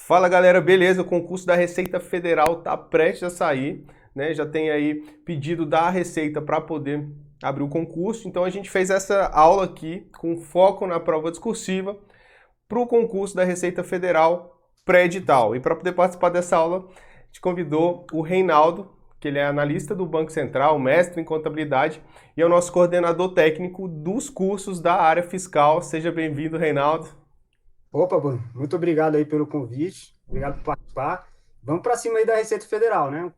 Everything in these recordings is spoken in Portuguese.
Fala galera, beleza? O concurso da Receita Federal está prestes a sair, né? Já tem aí pedido da Receita para poder abrir o concurso. Então a gente fez essa aula aqui com foco na prova discursiva para o concurso da Receita Federal pré-edital. E para poder participar dessa aula, a gente convidou o Reinaldo, que ele é analista do Banco Central, mestre em contabilidade e é o nosso coordenador técnico dos cursos da área fiscal. Seja bem-vindo, Reinaldo. Opa, Bruno, muito obrigado aí pelo convite, obrigado por participar. Vamos para cima aí da Receita Federal, né?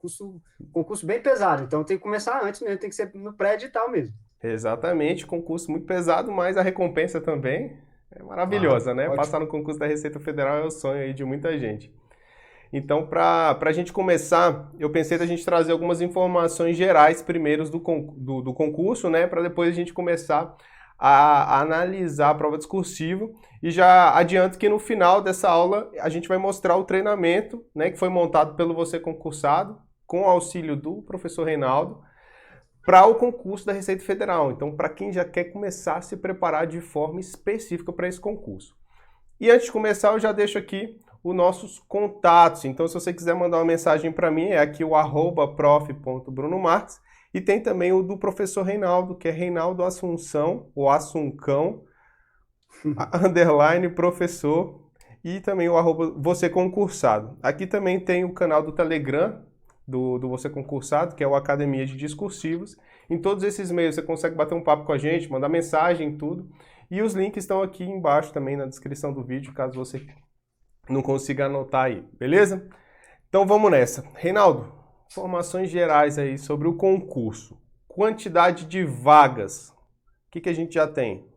Concurso bem pesado, então tem que começar antes mesmo, tem que ser no pré-edital mesmo. Exatamente, concurso muito pesado, mas a recompensa também é Ah, maravilhosa, né? ótimo. Passar no concurso da Receita Federal é o sonho aí de muita gente. Então, para a gente começar, eu pensei da gente trazer algumas informações gerais primeiros do concurso, né? Para depois a gente começar a analisar a prova discursiva. E já adianto que no final dessa aula a gente vai mostrar o treinamento, né? Que foi montado pelo Você Concursado, com o auxílio do professor Reinaldo para o concurso da Receita Federal. Então, para quem já quer começar a se preparar de forma específica para esse concurso. E antes de começar, eu já deixo aqui os nossos contatos. Então, se você quiser mandar uma mensagem para mim, é aqui o @prof.brunomarques. E tem também o do professor Reinaldo, que é Reinaldo Assunção, ou Assuncão, underline professor, e também o Você Concursado. Aqui também tem o canal do Telegram, do Você Concursado, que é o Academia de Discursivos. Em todos esses meios você consegue bater um papo com a gente, mandar mensagem, tudo. E os links estão aqui embaixo também na descrição do vídeo, caso você não consiga anotar aí, beleza? Então vamos nessa. Reinaldo, informações gerais aí sobre o concurso. Quantidade de vagas. O que a gente já tem?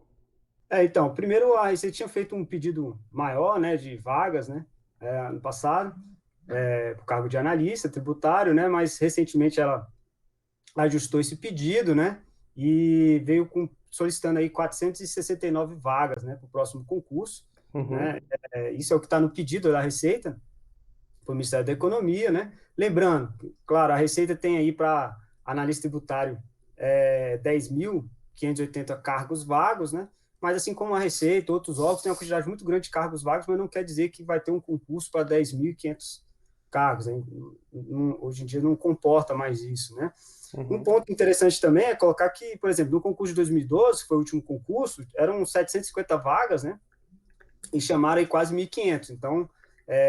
Então, primeiro a Receita tinha feito um pedido maior, né, de vagas, né, ano passado, para o cargo de analista tributário, né, mas recentemente ela ajustou esse pedido, né, e veio solicitando aí 469 vagas, né, para o próximo concurso, Uhum. né. Isso é o que está no pedido da Receita para o Ministério da Economia, né? Lembrando, claro, a Receita tem aí para analista tributário 10.580 cargos vagos, né? Mas assim como a Receita, outros órgãos têm uma quantidade muito grande de cargos vagos, mas não quer dizer que vai ter um concurso para 10.500 cargos, né? Hoje em dia não comporta mais isso, né? Um Uhum. ponto interessante também é colocar que, por exemplo, no concurso de 2012, que foi o último concurso, eram 750 vagas, né? E chamaram aí quase 1.500. Então,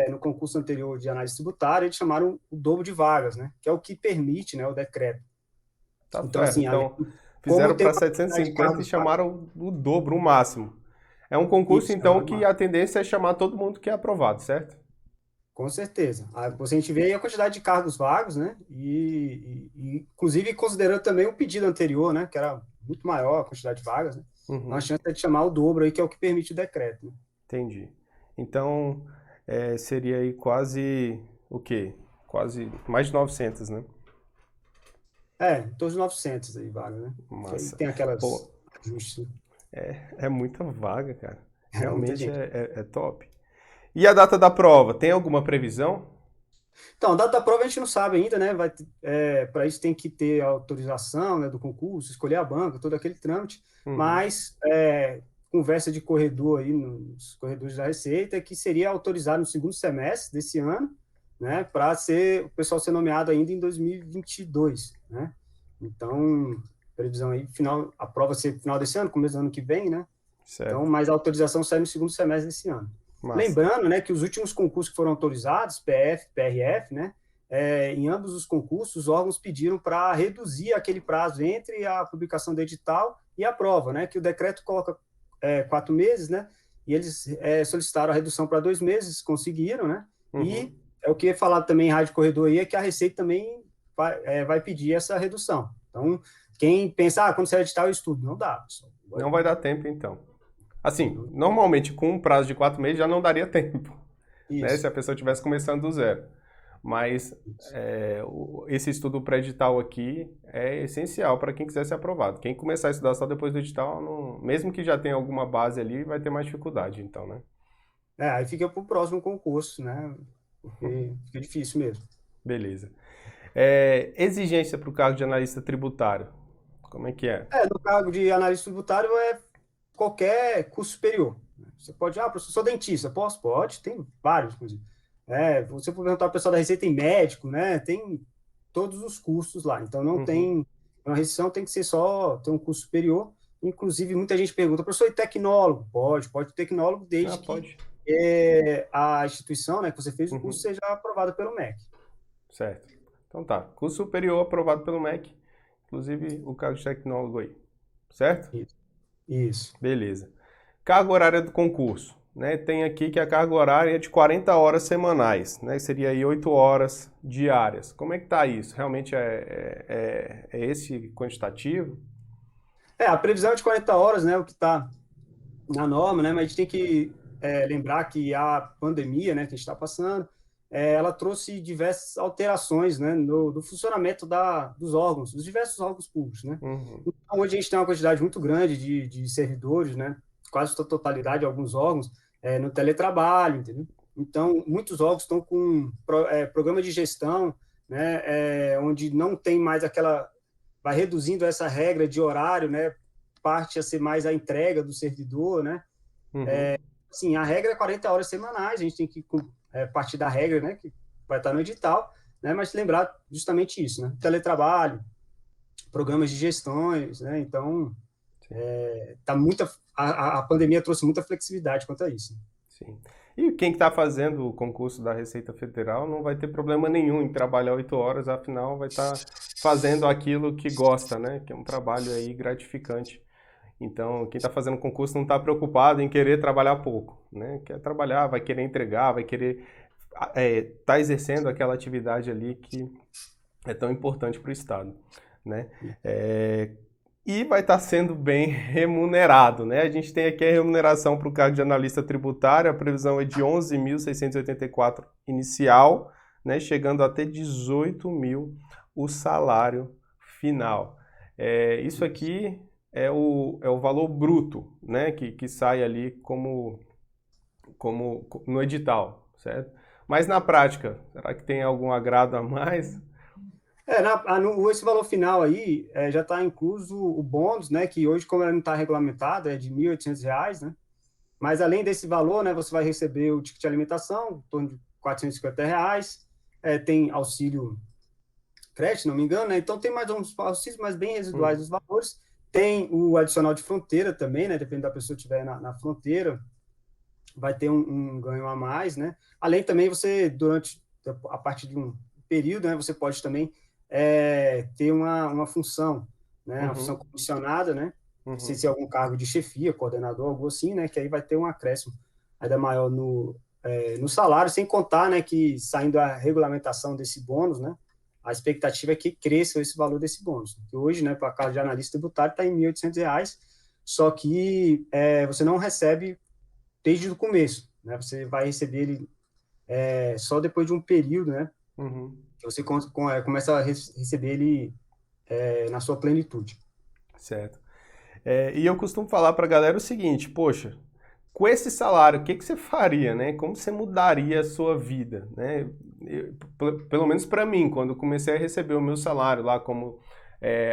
no concurso anterior de análise tributária, eles chamaram o dobro de vagas, né? Que é o que permite, né, o decreto. Tá Então, certo. assim, Então, como fizeram tem para uma quantidade de 750 e cargos vagos, chamaram o dobro, o máximo. É um concurso, isso, então, chamaram que mais. a tendência é chamar todo mundo que é aprovado, certo? Com certeza. Você a gente vê aí a quantidade de cargos vagos, né? Inclusive, considerando também o pedido anterior, né? Que era muito maior a quantidade de vagas, né? Então, a Uhum. chance é de chamar o dobro aí, que é o que permite o decreto, né? Entendi. Então, seria aí quase o quê? Quase mais de 900, né? Em torno de 900 aí vagas, né? Que aí Massa. tem aquelas Pô, ajustes, né? é muita vaga, cara. É muita Realmente gente. é top. E a data da prova, tem alguma previsão? Então, a data da prova a gente não sabe ainda, né? Para isso tem que ter a autorização, né, do concurso, escolher a banca, todo aquele trâmite. Uhum. Mas conversa de corredor aí nos corredores da Receita é que seria autorizado no segundo semestre desse ano, né? Para ser o pessoal ser nomeado ainda em 2022, né? Então, previsão aí final, a prova ser final desse ano, começo do ano que vem, né? Então, Certo. mas a autorização sai no segundo semestre desse ano. Massa. Lembrando, né, que os últimos concursos que foram autorizados, PF, PRF, né, em ambos os concursos, os órgãos pediram para reduzir aquele prazo entre a publicação do edital e a prova, né, que o decreto coloca 4 meses, né, e eles solicitaram a redução para 2 meses, conseguiram, né, e Uhum. é o que é falado também em Rádio Corredor aí, é que a Receita também vai pedir essa redução. Então, quem pensa, quando você é edital, eu estudo, não dá, pessoal. Não vai dar tempo, então. Assim, Não- normalmente com um prazo de 4 meses já não daria tempo, né? Se Isso. a pessoa estivesse começando do zero. Mas Isso. esse estudo pré-edital aqui é essencial para quem quiser ser aprovado. Quem começar a estudar só depois do edital, mesmo que já tenha alguma base ali, vai ter mais dificuldade, então, né? Aí fica para o próximo concurso, né? Porque fica difícil mesmo. Beleza. Exigência para o cargo de analista tributário. Como é que é? No cargo de analista tributário é qualquer curso superior. Você pode, professor, sou dentista, posso? Pode, tem vários, inclusive. Você for perguntar ao pessoal da Receita em médico, né? Tem todos os cursos lá. Então, não Uhum. tem... Uma restrição tem que ser só ter um curso superior. Inclusive, muita gente pergunta, professor, e tecnólogo? Pode ter tecnólogo, Ah, desde que pode. a instituição, né, que você fez o curso Uhum. seja aprovada pelo MEC. Certo. Então tá. Curso superior aprovado pelo MEC, inclusive o cargo de tecnólogo aí. Certo? Isso. Isso. Beleza. Carga horária do concurso. Né? Tem aqui que a carga horária é de 40 horas semanais, né? Seria aí 8 horas diárias. Como é que tá isso? Realmente é esse quantitativo? A previsão é de 40 horas, né, o que está na norma, né, mas a gente tem que lembrar que a pandemia, né, que a gente está passando, ela trouxe diversas alterações, né, no funcionamento dos órgãos, dos diversos órgãos públicos, né. Uhum. Então, hoje a gente tem uma quantidade muito grande de servidores, né, quase a totalidade de alguns órgãos, no teletrabalho, entendeu? Então, muitos órgãos estão com programa de gestão, né, onde não tem mais aquela... Vai reduzindo essa regra de horário, né, parte a ser mais a entrega do servidor, né? Uhum. Sim, a regra é 40 horas semanais, a gente tem que partir da regra, né, que vai estar no edital, né, mas lembrar justamente isso, né? Teletrabalho, programas de gestões, né? Então, Sim, tá muita a pandemia trouxe muita flexibilidade quanto a isso. sim. E quem está fazendo o concurso da Receita Federal não vai ter problema nenhum em trabalhar 8 horas, afinal vai estar fazendo aquilo que gosta, né? Que é um trabalho aí gratificante. Então, quem está fazendo concurso não está preocupado em querer trabalhar pouco, né? Quer trabalhar, vai querer entregar, vai querer tá exercendo aquela atividade ali que é tão importante para o Estado, né? É, e vai estar sendo bem remunerado, né? A gente tem aqui a remuneração para o cargo de analista tributário, a previsão é de 11.684 inicial, né? Chegando até 18 mil o salário final. Isso aqui é o valor bruto, né? Que sai ali como no edital, certo? Mas na prática, será que tem algum agrado a mais? Esse valor final aí já está incluso o bônus, né, que hoje, como ele não está regulamentado, é de R$ 1.800, né? Mas além desse valor, né, você vai receber o ticket de alimentação, em torno de R$ 450, tem auxílio creche, se não me engano, né? Então tem mais uns auxílios, mas bem residuais Hum, os valores. Tem o adicional de fronteira também, né? Dependendo da pessoa que estiver na fronteira, vai ter um ganho a mais, né? Além também você, a partir de um período, né, você pode também ter uma função, né? Uma função uhum, comissionada, né? Se uhum. algum cargo de chefia, coordenador, algo assim, né? Que aí vai ter um acréscimo ainda maior no salário, sem contar, né, que saindo a regulamentação desse bônus, né, a expectativa é que cresça esse valor desse bônus. Que hoje, né, para a cargo de analista tributário, está em R$ 1.800, só que você não recebe desde o começo, né? Você vai receber ele só depois de um período, né? Uhum, Que você começa a receber ele na sua plenitude. certo. E eu costumo falar para a galera o seguinte, poxa, com esse salário, o que que você faria, né? Como você mudaria a sua vida, né? Pelo menos para mim, quando eu comecei a receber o meu salário lá como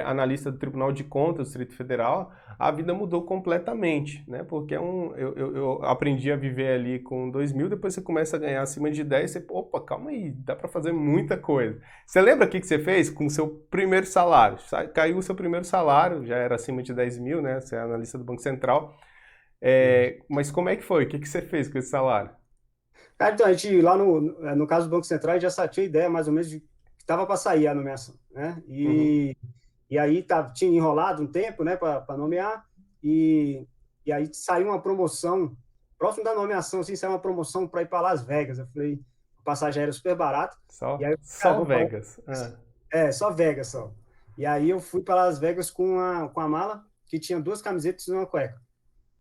analista do Tribunal de Contas do Distrito Federal, a vida mudou completamente, né? Porque eu aprendi a viver ali com 2 mil, depois você começa a ganhar acima de 10, você, opa, calma aí, dá para fazer muita coisa. Você lembra o que que você fez com o seu primeiro salário? Caiu o seu primeiro salário, já era acima de 10 mil, né? Você é analista do Banco Central. Mas como é que foi? O que que você fez com esse salário? Cara, então, a gente, lá no caso do Banco Central, já tinha ideia mais ou menos de que estava para sair a nomeação, né? Uhum. E aí tinha enrolado um tempo, né, para nomear, e, e aí saiu uma promoção, próximo da nomeação, assim, saiu uma promoção para ir para Las Vegas. Eu falei, a passagem era super barata, e Só, aí eu falei, cara, só vou para Vegas. Ah. só Vegas só. E aí eu fui para Las Vegas com a mala que tinha duas camisetas e uma cueca,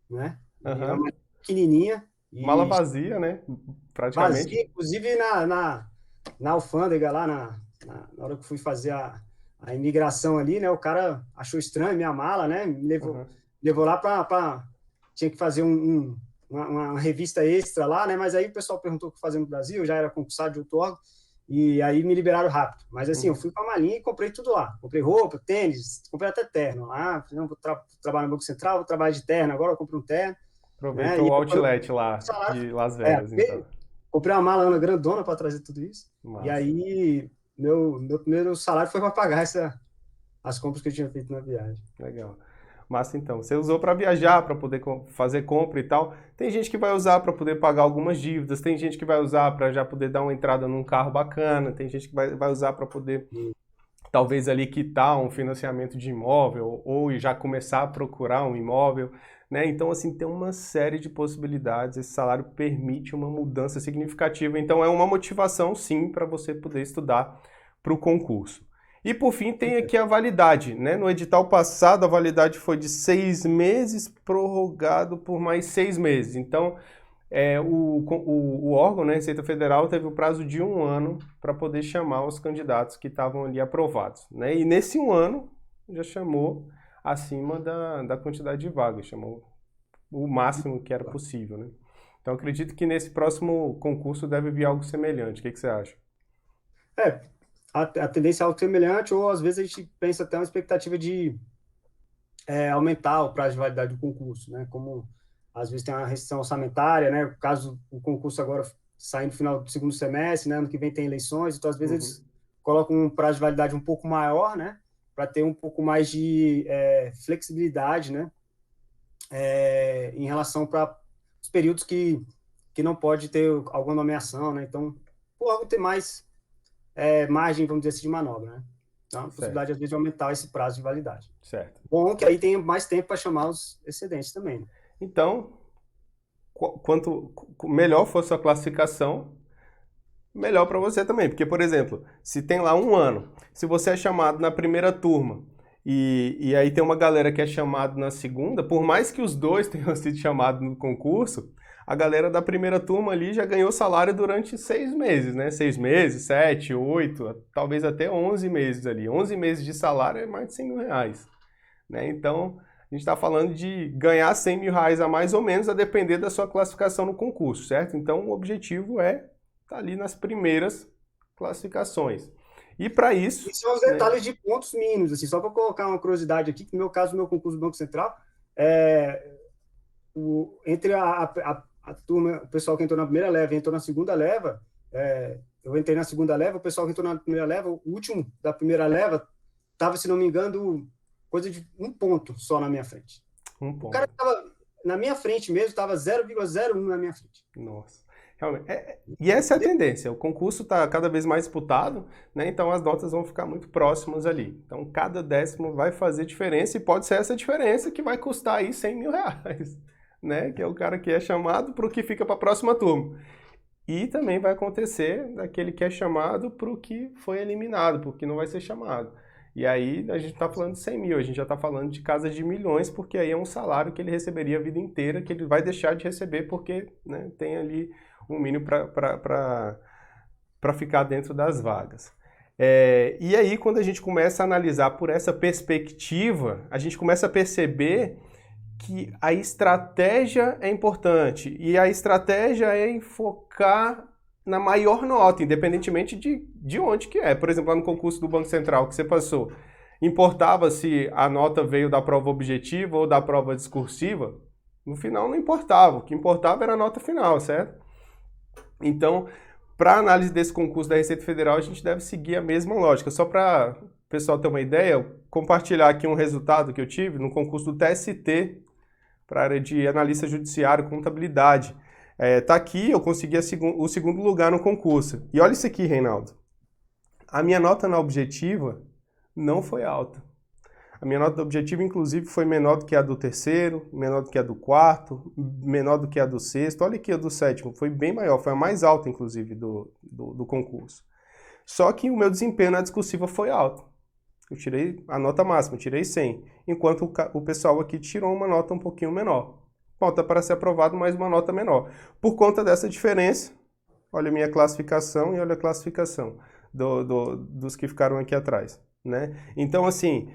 né? E uma Aham. mala pequenininha Mala e vazia, né? vazia, Praticamente. inclusive na alfândega lá, na hora que fui fazer a imigração ali, né? O cara achou estranho minha mala, né? Aham. Levou lá para tinha que fazer uma revista extra lá, né? Mas aí o pessoal perguntou o que fazer no Brasil, já era concursado de outro órgão, e aí me liberaram rápido. Mas assim, eu Uhum. fui com a malinha e comprei tudo lá. Comprei roupa, tênis, comprei até terno. Não, vou trabalhar no Banco Central, vou trabalhar de terno, agora eu comprei um terno, né? Aproveitou E o aí, quando outlet o lá salário de Las Vegas, então. comprei uma mala grandona para trazer tudo isso. E Massa. aí, meu primeiro salário foi para pagar as compras que eu tinha feito na viagem. Legal. Massa, então. Você usou para viajar, para poder fazer compra e tal. Tem gente que vai usar para poder pagar algumas dívidas, tem gente que vai usar para já poder dar uma entrada num carro bacana, tem gente que vai usar para poder talvez ali quitar um financiamento de imóvel ou já começar a procurar um imóvel, né? Então, assim, tem uma série de possibilidades. Esse salário permite uma mudança significativa. Então, é uma motivação, sim, para você poder estudar para o concurso. E, por fim, tem aqui a validade, né? No edital passado, a validade foi de 6 meses, prorrogado por mais 6 meses. Então, o órgão, né, Receita Federal, teve o prazo de 1 ano para poder chamar os candidatos que estavam ali aprovados, né? E nesse 1 ano já chamou acima da quantidade de vagas, chamou o máximo que era possível, né? Então acredito que nesse próximo concurso deve vir algo semelhante. O que você acha? É, a tendência é algo semelhante, ou às vezes a gente pensa até uma expectativa de aumentar o prazo de validade do concurso, né? Como às vezes tem uma restrição orçamentária, né? Caso o concurso agora saia no final do segundo semestre, né? Ano que vem tem eleições, então às vezes Uhum. eles colocam um prazo de validade um pouco maior, né? Para ter um pouco mais de flexibilidade, né? Em relação para os períodos que não pode ter alguma nomeação, né? Então, por ter mais margem, vamos dizer assim, de manobra, né? Então, a Certo, possibilidade, às vezes, de aumentar esse prazo de validade. certo. Bom que aí tem mais tempo para chamar os excedentes também, né? Então, quanto melhor for sua classificação, melhor para você também. Porque, por exemplo, se tem lá 1 ano, se você é chamado na primeira turma e aí tem uma galera que é chamado na segunda, por mais que os dois tenham sido chamados no concurso, a galera da primeira turma ali já ganhou salário durante 6 meses, né? 6 meses, 7, 8, talvez até 11 meses ali. 11 meses de salário é mais de 100 mil reais, né? Então, a gente está falando de ganhar 100 mil reais a mais ou menos, a depender da sua classificação no concurso, certo? Então, o objetivo é estar ali nas primeiras classificações. E para E isso, são os né? detalhes de pontos mínimos, assim, só para colocar uma curiosidade aqui, que no meu caso, no meu concurso do Banco Central, é, entre a turma, o pessoal que entrou na primeira leva e entrou na segunda leva, eu entrei na segunda leva, o pessoal que entrou na primeira leva, o último da primeira leva, estava, se não me engano, coisa de 1 ponto só na minha frente. Um O cara ponto. estava na minha frente mesmo, estava 0,01 na minha frente. Nossa. Realmente. E essa é a tendência. O concurso está cada vez mais disputado, né? Então as notas vão ficar muito próximas ali. Então cada décimo vai fazer diferença e pode ser essa diferença que vai custar aí 100 mil reais, né? Que é o cara que é chamado para o que fica para a próxima turma. E também vai acontecer daquele que é chamado para o que foi eliminado, porque não vai ser chamado. E aí a gente está falando de 100 mil, a gente já está falando de casa de milhões, porque aí é um salário que ele receberia a vida inteira, que ele vai deixar de receber porque, né, tem ali um mínimo para ficar dentro das vagas. E aí, quando a gente começa a analisar por essa perspectiva, a gente começa a perceber que a estratégia é importante. E a estratégia é em focar na maior nota, independentemente de onde que é. Por exemplo, lá no concurso do Banco Central que você passou, importava se a nota veio da prova objetiva ou da prova discursiva? No final não importava. O que importava era a nota final, certo? Então, para análise desse concurso da Receita Federal, a gente deve seguir a mesma lógica. Só para o pessoal ter uma ideia, compartilhar aqui um resultado que eu tive no concurso do TST, para a área de analista judiciário, contabilidade. Tá aqui, eu consegui o segundo lugar no concurso. E olha isso aqui, Reinaldo. A minha nota na objetiva não foi alta. A minha nota objetiva, inclusive, foi menor do que a do terceiro, menor do que a do quarto, menor do que a do sexto. Olha aqui a do sétimo, foi bem maior, foi a mais alta, inclusive, do concurso. Só que o meu desempenho na discursiva foi alto. Eu tirei a nota máxima, eu tirei 100, enquanto o pessoal aqui tirou uma nota um pouquinho menor. Falta para ser aprovado, mas uma nota menor. Por conta dessa diferença, olha a minha classificação e olha a classificação dos que ficaram aqui atrás, né? Então, assim,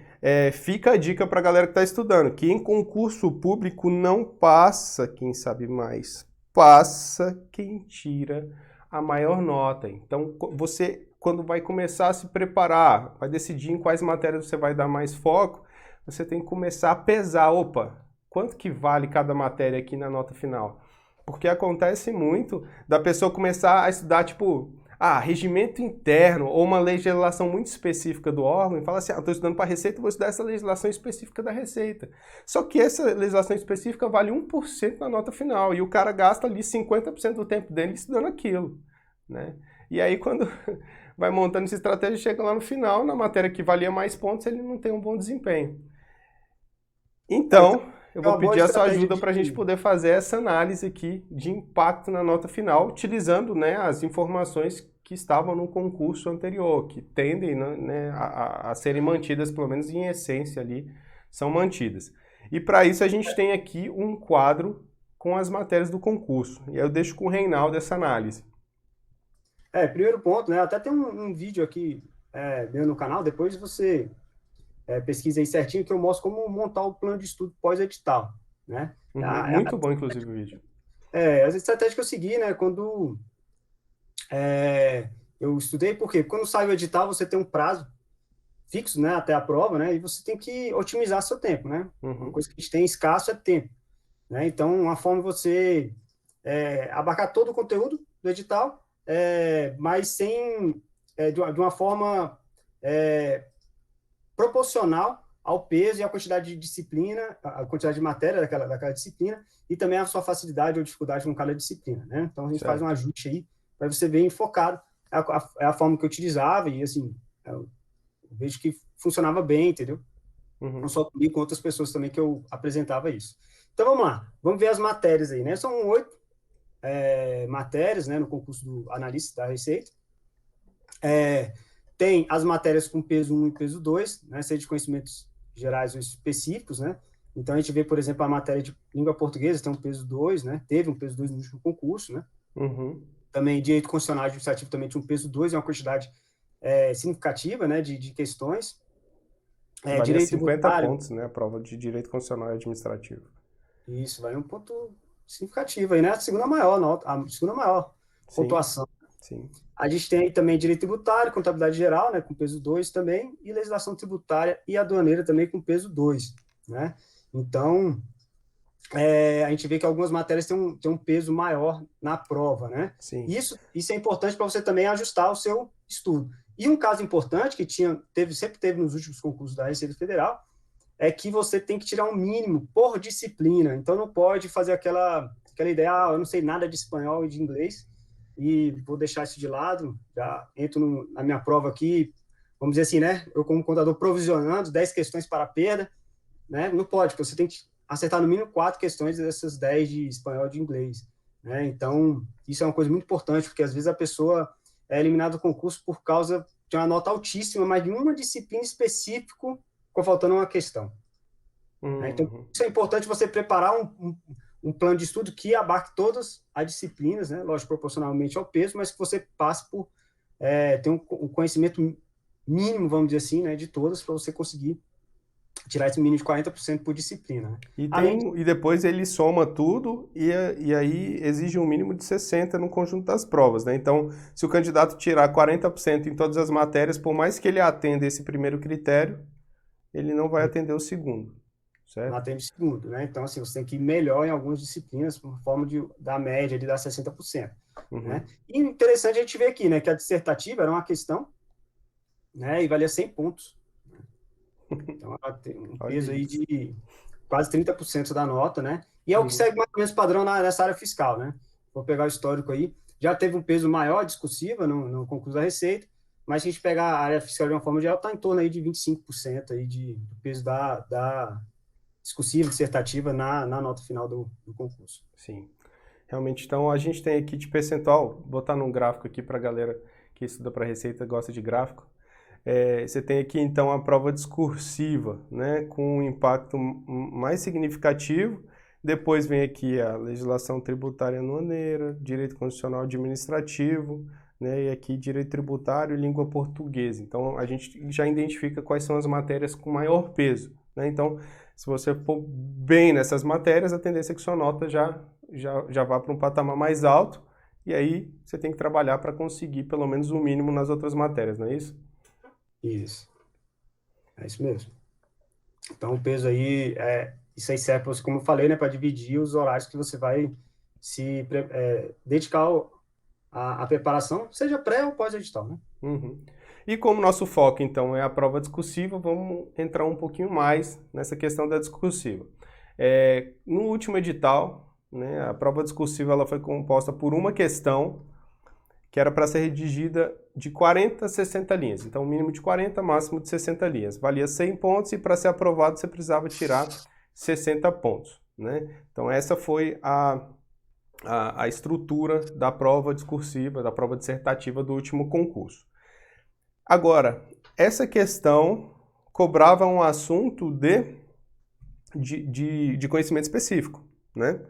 fica a dica para a galera que está estudando, que em concurso público não passa quem sabe mais, passa quem tira a maior nota. Então, você, quando vai começar a se preparar, vai decidir em quais matérias você vai dar mais foco, você tem que começar a pesar, opa, quanto que vale cada matéria aqui na nota final? Porque acontece muito da pessoa começar a estudar, tipo, regimento interno ou uma legislação muito específica do órgão e fala assim, estou estudando para a Receita, vou estudar essa legislação específica da Receita. Só que essa legislação específica vale 1% na nota final e o cara gasta ali 50% do tempo dele estudando aquilo, né? E aí quando vai montando essa estratégia, chega lá no final, na matéria que valia mais pontos, ele não tem um bom desempenho. Então, eu É vou uma boa pedir a sua estratégia ajuda para a gente poder fazer essa análise aqui de impacto na nota final, utilizando, né, as informações que estavam no concurso anterior, que tendem, né, a serem mantidas, pelo menos em essência ali, são mantidas. E para isso a gente tem aqui um quadro com as matérias do concurso. E aí eu deixo com o Reinaldo essa análise. Primeiro ponto, né? Até tem um vídeo aqui meu no canal, depois você pesquisa aí certinho que eu mostro como montar o plano de estudo pós-edital, né? Muito bom, inclusive, o vídeo. As estratégias que eu segui, né? Quando eu estudei, porque quando sai o edital, você tem um prazo fixo, né? Até a prova, né? E você tem que otimizar seu tempo, né? Uma coisa que a gente tem escasso é tempo, né? Então, uma forma de você abarcar todo o conteúdo do edital, mas sem de uma forma proporcional ao peso e à quantidade de disciplina, a quantidade de matéria daquela disciplina, e também a sua facilidade ou dificuldade com cada disciplina, né? Então, a gente faz um ajuste aí para você bem focado. É a forma que eu utilizava e, assim, eu vejo que funcionava bem, entendeu? Não só comigo, com outras pessoas também que eu apresentava isso. Então, vamos lá. Vamos ver as matérias aí, né? São 8 matérias, né, no concurso do analista da Receita. Tem as matérias com peso 1 e peso 2, né, seja de conhecimentos gerais ou específicos, né? Então, a gente vê, por exemplo, a matéria de língua portuguesa tem um peso 2, né? Teve um peso 2 no último concurso, né? Também direito constitucional e administrativo também tinha um peso 2, é uma quantidade significativa, né, de questões. Valia Direito 50 tributário. pontos, né, a prova de direito constitucional e administrativo. Isso, vai um ponto significativo aí, né? A segunda maior pontuação. Sim. A gente tem aí também direito tributário, contabilidade geral, né, com peso 2 também, e legislação tributária e aduaneira também com peso 2, né? Então, a gente vê que algumas matérias têm um peso maior na prova, né? Sim. Isso é importante para você também ajustar o seu estudo. E um caso importante que sempre teve nos últimos concursos da Receita Federal é que você tem que tirar um mínimo por disciplina. Então, não pode fazer aquela ideia, eu não sei nada de espanhol e de inglês, e vou deixar isso de lado, já entro na minha prova aqui, vamos dizer assim, né? Eu, como contador, provisionando 10 questões para perda, né? Não pode, porque você tem que acertar no mínimo 4 questões dessas 10 de espanhol e de inglês, né? Então, isso é uma coisa muito importante, porque às vezes a pessoa é eliminada do concurso por causa de uma nota altíssima, mas de uma disciplina específica ficou faltando uma questão. Então, isso é importante você preparar um plano de estudo que abarque todas as disciplinas, né? Lógico, proporcionalmente ao peso, mas que você passe por ter um conhecimento mínimo, vamos dizer assim, né, de todas, para você conseguir tirar esse mínimo de 40% por disciplina. Né? E depois ele soma tudo e aí exige um mínimo de 60% no conjunto das provas, né? Então, se o candidato tirar 40% em todas as matérias, por mais que ele atenda esse primeiro critério, ele não vai atender o segundo. Certo? Não atende o segundo, né? Então, assim, você tem que ir melhor em algumas disciplinas, por forma da média de dar 60%. Né? E interessante a gente ver aqui, né, que a dissertativa era uma questão, né, e valia 100 pontos. Então, ela tem um peso aí de quase 30% da nota, né? E é o que segue mais ou menos padrão nessa área fiscal, né? Vou pegar o histórico aí. Já teve um peso maior discursiva no concurso da Receita, mas se a gente pegar a área fiscal de uma forma geral, está em torno aí de 25% aí do peso da discursiva, dissertativa na nota final do concurso. Sim. Realmente, então, a gente tem aqui de percentual, vou botar num gráfico aqui para a galera que estuda para Receita, gosta de gráfico. Você tem aqui, então, a prova discursiva, né, com um impacto mais significativo. Depois vem aqui a legislação tributária aduaneira, direito constitucional administrativo, né, e aqui direito tributário e língua portuguesa. Então, a gente já identifica quais são as matérias com maior peso, né? Então, se você for bem nessas matérias, a tendência é que sua nota já vá para um patamar mais alto, e aí você tem que trabalhar para conseguir pelo menos o mínimo nas outras matérias, não é isso? Isso. É isso mesmo. Então, o peso aí, isso aí serve, como eu falei, né, para dividir os horários que você vai dedicar à preparação, seja pré ou pós-edital, né? Uhum. E como nosso foco, então, é a prova discursiva, vamos entrar um pouquinho mais nessa questão da discursiva. No último edital, né, a prova discursiva ela foi composta por uma questão que era para ser redigida de 40 a 60 linhas. Então, mínimo de 40, máximo de 60 linhas. Valia 100 pontos e para ser aprovado você precisava tirar 60 pontos. Né? Então, essa foi a estrutura da prova discursiva, da prova dissertativa do último concurso. Agora, essa questão cobrava um assunto de conhecimento específico, né?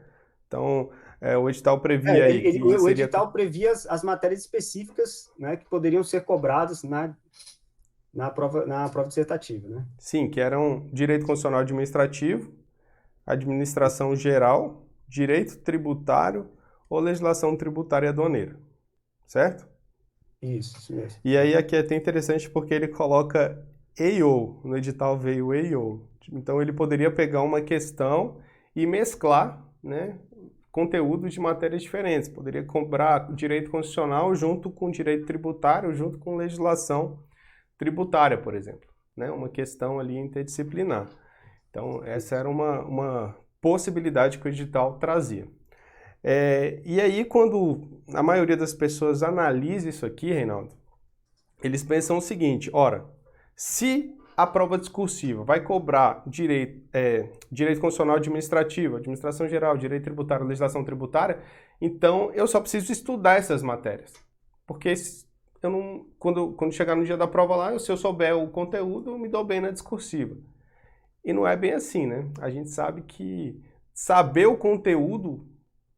Então, o edital previa aí que o edital previa as matérias específicas, né, que poderiam ser cobradas na prova dissertativa, né? Sim, que eram Direito Constitucional Administrativo, Administração Geral, Direito Tributário ou Legislação Tributária e Aduaneira, certo? Isso mesmo. E aí aqui é até interessante porque ele coloca EIO, no edital veio EIO. Então ele poderia pegar uma questão e mesclar, né, conteúdos de matérias diferentes. Poderia cobrar direito constitucional junto com direito tributário, junto com legislação tributária, por exemplo. Né? Uma questão ali interdisciplinar. Então essa era uma possibilidade que o edital trazia. E aí, quando a maioria das pessoas analisa isso aqui, Reinaldo, eles pensam o seguinte: ora, se a prova discursiva vai cobrar direito constitucional administrativo, administração geral, direito tributário, legislação tributária, então eu só preciso estudar essas matérias. Porque eu não, quando chegar no dia da prova lá, se eu souber o conteúdo, eu me dou bem na discursiva. E não é bem assim, né? A gente sabe que saber o conteúdo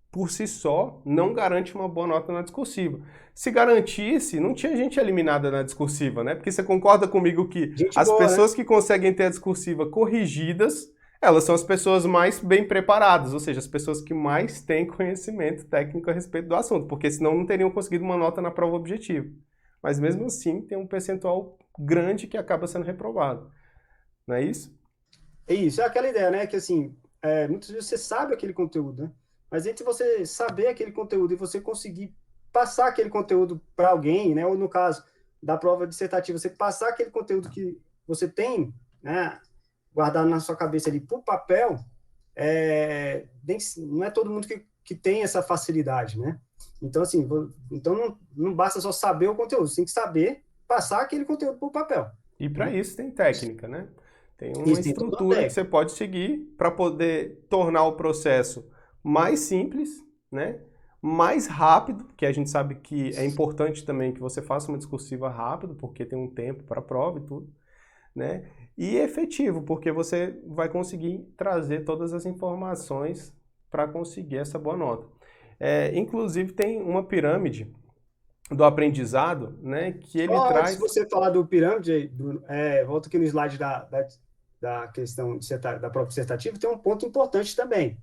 por si só, não garante uma boa nota na discursiva. Se garantisse, não tinha gente eliminada na discursiva, né? Porque você concorda comigo que as pessoas que conseguem ter a discursiva corrigidas, elas são as pessoas mais bem preparadas, ou seja, as pessoas que mais têm conhecimento técnico a respeito do assunto, porque senão não teriam conseguido uma nota na prova objetiva. Mas mesmo assim, tem um percentual grande que acaba sendo reprovado. Não é isso? É isso, é aquela ideia, né? Que assim, muitas vezes você sabe aquele conteúdo, né? Mas entre você saber aquele conteúdo e você conseguir passar aquele conteúdo para alguém, né? Ou no caso da prova dissertativa, você passar aquele conteúdo que você tem, né, guardado na sua cabeça ali por papel, não é todo mundo que tem essa facilidade, né? Então, assim, não basta só saber o conteúdo, você tem que saber passar aquele conteúdo por papel. E para isso tem técnica, né? Tem uma estrutura que você pode seguir para poder tornar o processo mais simples, né? Mais rápido, que a gente sabe que é importante também que você faça uma discursiva rápido, porque tem um tempo para a prova e tudo, né? E efetivo, porque você vai conseguir trazer todas as informações para conseguir essa boa nota. Inclusive tem uma pirâmide do aprendizado, né? Que ele traz... Se você falar do pirâmide, volta aqui no slide da questão da prova dissertativa, tem um ponto importante também.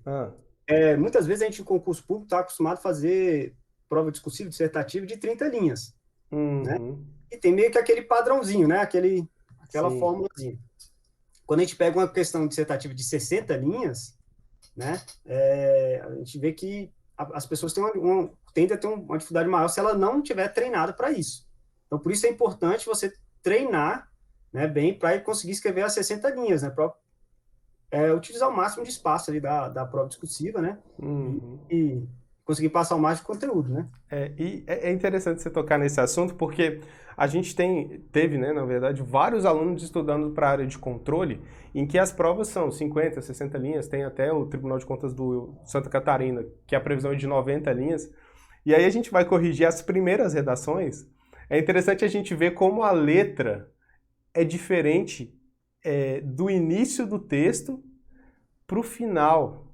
Muitas vezes a gente, em concurso público, está acostumado a fazer prova discursiva, dissertativa de 30 linhas. Né? E tem meio que aquele padrãozinho, né? Aquela formulazinha. Quando a gente pega uma questão dissertativa de 60 linhas, né? A gente vê que as pessoas tendem a ter uma dificuldade maior se ela não tiver treinada para isso. Então, por isso é importante você treinar, né, bem para conseguir escrever as 60 linhas, né? Utilizar o máximo de espaço ali da prova discursiva, né? E conseguir passar o máximo de conteúdo, né? E é interessante você tocar nesse assunto, porque a gente teve, né, na verdade, vários alunos estudando para a área de controle, em que as provas são 50, 60 linhas, tem até o Tribunal de Contas do Santa Catarina, que a previsão é de 90 linhas, e aí a gente vai corrigir as primeiras redações. É interessante a gente ver como a letra é diferente do início do texto para o final.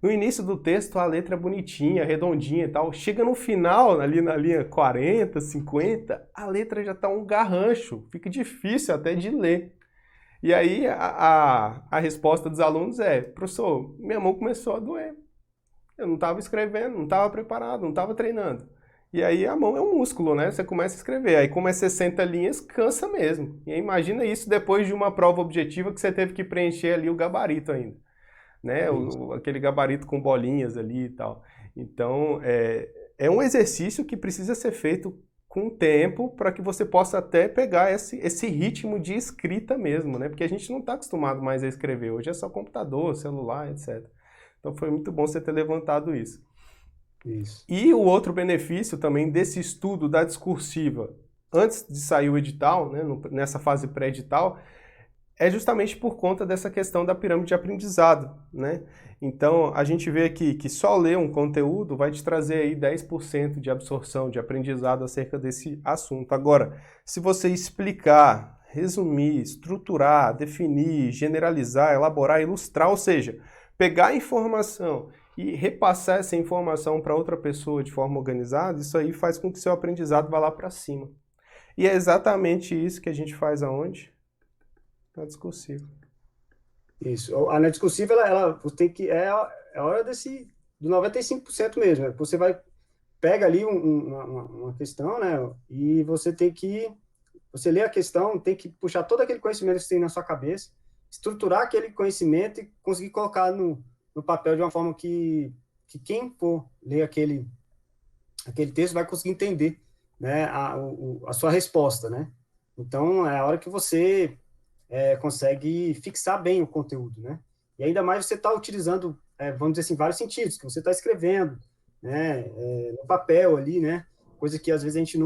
No início do texto a letra é bonitinha, redondinha e tal. Chega no final, ali na linha 40, 50, a letra já está um garrancho. Fica difícil até de ler. E aí a resposta dos alunos é: professor, minha mão começou a doer. Eu não estava escrevendo, não estava preparado, não estava treinando. E aí a mão é um músculo, né? Você começa a escrever. Aí como é 60 linhas, cansa mesmo. E aí, imagina isso depois de uma prova objetiva que você teve que preencher ali o gabarito ainda. Né? Aquele gabarito com bolinhas ali e tal. Então, é um exercício que precisa ser feito com tempo para que você possa até pegar esse ritmo de escrita mesmo, né? Porque a gente não está acostumado mais a escrever. Hoje é só computador, celular, etc. Então foi muito bom você ter levantado isso. Isso. E o outro benefício também desse estudo da discursiva, antes de sair o edital, né, nessa fase pré-edital, é justamente por conta dessa questão da pirâmide de aprendizado, né? Então, a gente vê aqui que só ler um conteúdo vai te trazer aí 10% de absorção, de aprendizado acerca desse assunto. Agora, se você explicar, resumir, estruturar, definir, generalizar, elaborar, ilustrar, ou seja, pegar a informação e repassar essa informação para outra pessoa de forma organizada, isso aí faz com que seu aprendizado vá lá para cima. E é exatamente isso que a gente faz aonde? Na discursiva. Isso. Na discursiva, ela tem que... É a hora do 95% mesmo. Né? Você pega ali uma questão, né? E você tem que... Você lê a questão, tem que puxar todo aquele conhecimento que você tem na sua cabeça, estruturar aquele conhecimento e conseguir colocar no papel de uma forma que quem for ler aquele texto vai conseguir entender, né, a sua resposta, né? Então, é a hora que você consegue fixar bem o conteúdo, né? E ainda mais você está utilizando, vamos dizer assim, vários sentidos, que você está escrevendo, né, no papel ali, né? Coisa que às vezes a gente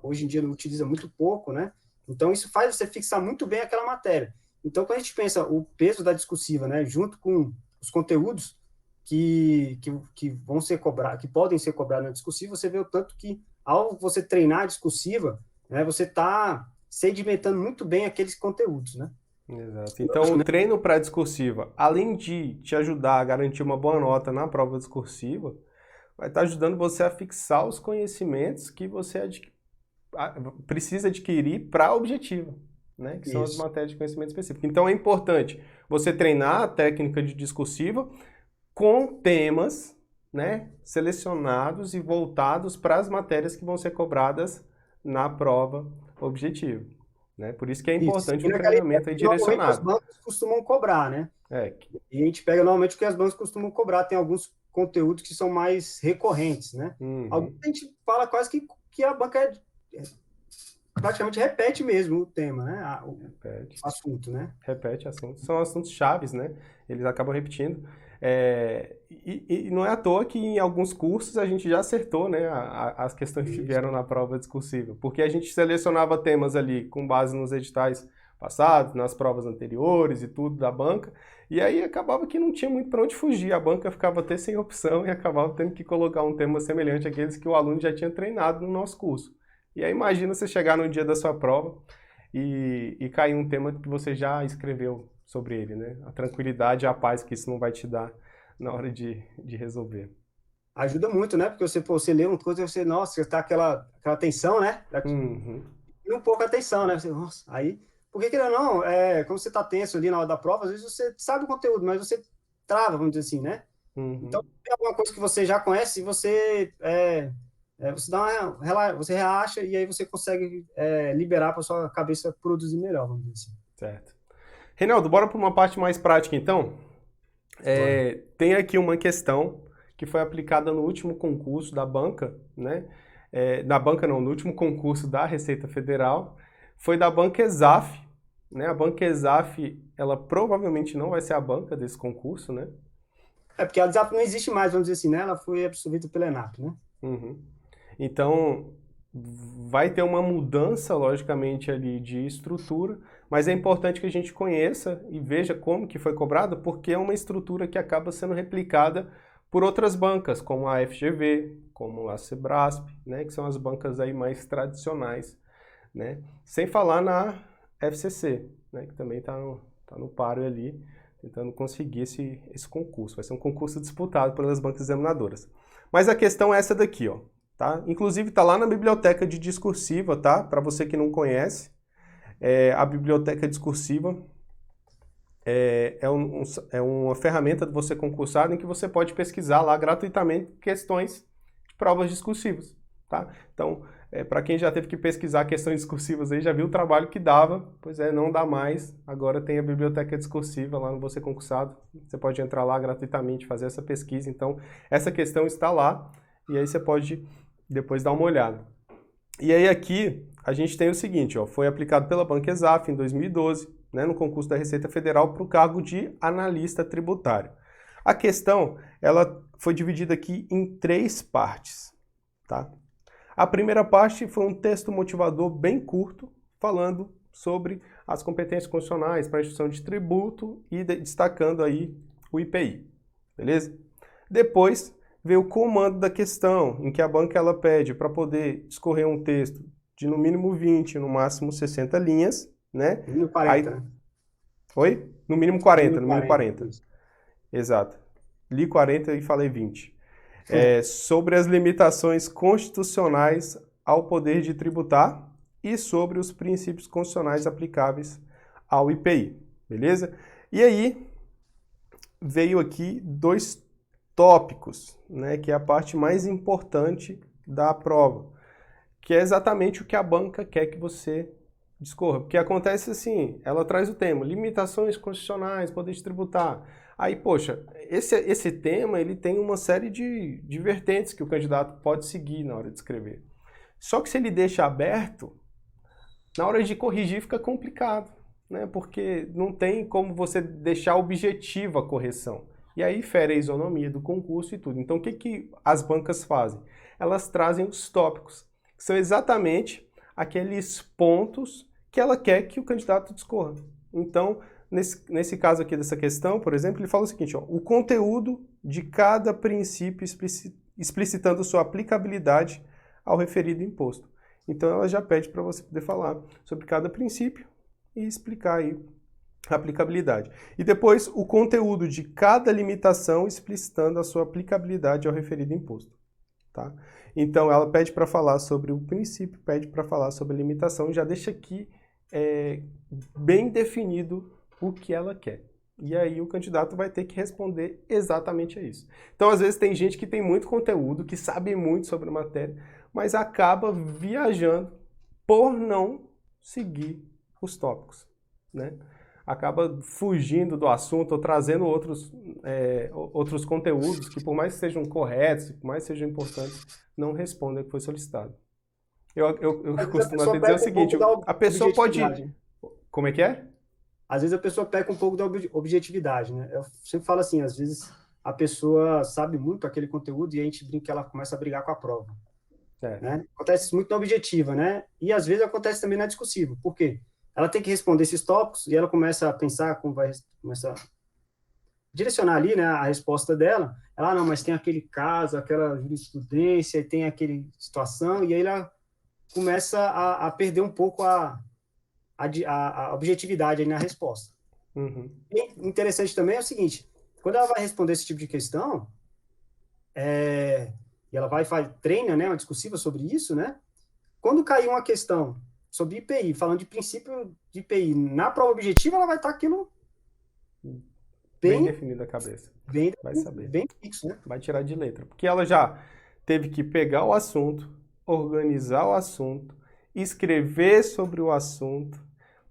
hoje em dia não utiliza muito pouco, né? Então, isso faz você fixar muito bem aquela matéria. Então, quando a gente pensa o peso da discursiva, né, junto com os conteúdos que vão ser cobrados, que podem ser cobrados na discursiva, você vê o tanto que, ao você treinar a discursiva, né, você está sedimentando muito bem aqueles conteúdos, né? Exato. Então, o treino para discursiva, além de te ajudar a garantir uma boa nota na prova discursiva, vai estar ajudando você a fixar os conhecimentos que você precisa adquirir para a objetiva, né? Que são as matérias de conhecimento específico. Então, é importante você treinar a técnica de discursiva com temas, né, selecionados e voltados para as matérias que vão ser cobradas na prova objetiva. Né? Por isso que é importante um treinamento aí direcionado. Os bancos costumam cobrar, né? E a gente pega normalmente o que as bancas costumam cobrar. Tem alguns conteúdos que são mais recorrentes, né? Alguns a gente fala quase que a banca praticamente repete mesmo o tema, né? O assunto, né? Repete assunto. São assuntos chaves, né? Eles acabam repetindo. E não é à toa que em alguns cursos a gente já acertou, né, as questões que vieram na prova discursiva, porque a gente selecionava temas ali com base nos editais passados, nas provas anteriores e tudo da banca, e aí acabava que não tinha muito para onde fugir, a banca ficava até sem opção e acabava tendo que colocar um tema semelhante àqueles que o aluno já tinha treinado no nosso curso. E aí imagina você chegar no dia da sua prova e cair um tema que você já escreveu sobre ele, né? A tranquilidade e a paz que isso não vai te dar na hora de resolver. Ajuda muito, né? Porque você lê uma coisa e você, nossa, tá aquela tensão, né? E um pouco a tensão, né? Você, nossa, aí... Porque, querendo ou não, quando você tá tenso ali na hora da prova, às vezes você sabe o conteúdo, mas você trava, vamos dizer assim, né? Então, tem alguma coisa que você já conhece, você você relaxa e aí você consegue liberar para sua cabeça produzir melhor, vamos dizer assim. Certo. Reinaldo, bora para uma parte mais prática, então? Tem aqui uma questão que foi aplicada no último concurso da banca, né? No último concurso da Receita Federal, foi da banca ESAF, né? A banca ESAF, ela provavelmente não vai ser a banca desse concurso, né? Porque a ESAF não existe mais, vamos dizer assim, né? Ela foi absorvida pela ENAP, né? Então, vai ter uma mudança, logicamente, ali de estrutura, mas é importante que a gente conheça e veja como que foi cobrado, porque é uma estrutura que acaba sendo replicada por outras bancas, como a FGV, como a Sebrasp, né, que são as bancas aí mais tradicionais, né? Sem falar na FCC, né, que também está no páreo ali, tentando conseguir esse concurso. Vai ser um concurso disputado pelas bancas examinadoras. Mas a questão é essa daqui, ó. Tá? Inclusive está lá na biblioteca de discursiva, tá? Para você que não conhece, a biblioteca discursiva é uma ferramenta de você concursado em que você pode pesquisar lá gratuitamente questões de provas discursivas, tá? Então, Para quem já teve que pesquisar questões discursivas aí, já viu o trabalho que dava. Pois é, não dá mais. Agora tem a biblioteca discursiva lá no Você Concursado. Você pode entrar lá gratuitamente, fazer essa pesquisa. Então, essa questão está lá e aí você pode depois dar uma olhada. E aí aqui a gente tem o seguinte, ó, foi aplicado pela Banca Exaf em 2012, né, no concurso da Receita Federal para o cargo de analista tributário. A questão, ela foi dividida aqui em 3 partes, tá? A primeira parte foi um texto motivador bem curto, falando sobre as competências constitucionais para a instituição de tributo e destacando aí o IPI, beleza? Depois veio o comando da questão, em que a banca ela pede para poder discorrer um texto de no mínimo 20, no máximo 60 linhas, né? No mínimo 40, né? Oi? No mínimo 40, no mínimo 40. Isso. Exato. Li 40 e falei 20. Sobre as limitações constitucionais ao poder de tributar e sobre os princípios constitucionais aplicáveis ao IPI, beleza? E aí, veio aqui 2 tópicos, né, que é a parte mais importante da prova, que é exatamente o que a banca quer que você discorra. Porque acontece assim, ela traz o tema, limitações constitucionais, poder de tributar. Aí, poxa, esse tema ele tem uma série de vertentes que o candidato pode seguir na hora de escrever. Só que se ele deixa aberto, na hora de corrigir fica complicado, né? Porque não tem como você deixar objetiva a correção. E aí fere a isonomia do concurso e tudo. Então, o que as bancas fazem? Elas trazem os tópicos, que são exatamente aqueles pontos que ela quer que o candidato discorra. Então, nesse caso aqui dessa questão, por exemplo, ele fala o seguinte, ó, o conteúdo de cada princípio explicitando sua aplicabilidade ao referido imposto. Então, ela já pede para você poder falar sobre cada princípio e explicar aí a aplicabilidade. E depois, o conteúdo de cada limitação explicitando a sua aplicabilidade ao referido imposto. Tá? Então, ela pede para falar sobre o princípio, pede para falar sobre a limitação, já deixa aqui bem definido o que ela quer. E aí o candidato vai ter que responder exatamente a isso. Então, às vezes, tem gente que tem muito conteúdo, que sabe muito sobre a matéria, mas acaba viajando por não seguir os tópicos, né? Acaba fugindo do assunto ou trazendo outros conteúdos que, por mais que sejam corretos, por mais que sejam importantes, não respondem ao que foi solicitado. Eu costumo até dizer o seguinte, a pessoa pode... Como é que é? Às vezes a pessoa peca um pouco da objetividade, né? Eu sempre falo assim, às vezes a pessoa sabe muito aquele conteúdo e a gente brinca que ela começa a brigar com a prova. Né? Acontece muito na objetiva, né? E às vezes acontece também na discursiva. Por quê? Ela tem que responder esses tópicos e ela começa a pensar como vai começar a direcionar ali, né, a resposta dela. Ela, não, mas tem aquele caso, aquela jurisprudência, tem aquele situação, e aí ela começa a perder um pouco a objetividade aí na resposta. Uhum. E interessante também é o seguinte, quando ela vai responder esse tipo de questão, e ela treina, né, uma discursiva sobre isso, né? Quando cair uma questão sobre IPI, falando de princípio de IPI, na prova objetiva, ela vai estar aquilo bem definido na cabeça. Vai saber. Bem fixo, né? Vai tirar de letra. Porque ela já teve que pegar o assunto, organizar o assunto, escrever sobre o assunto,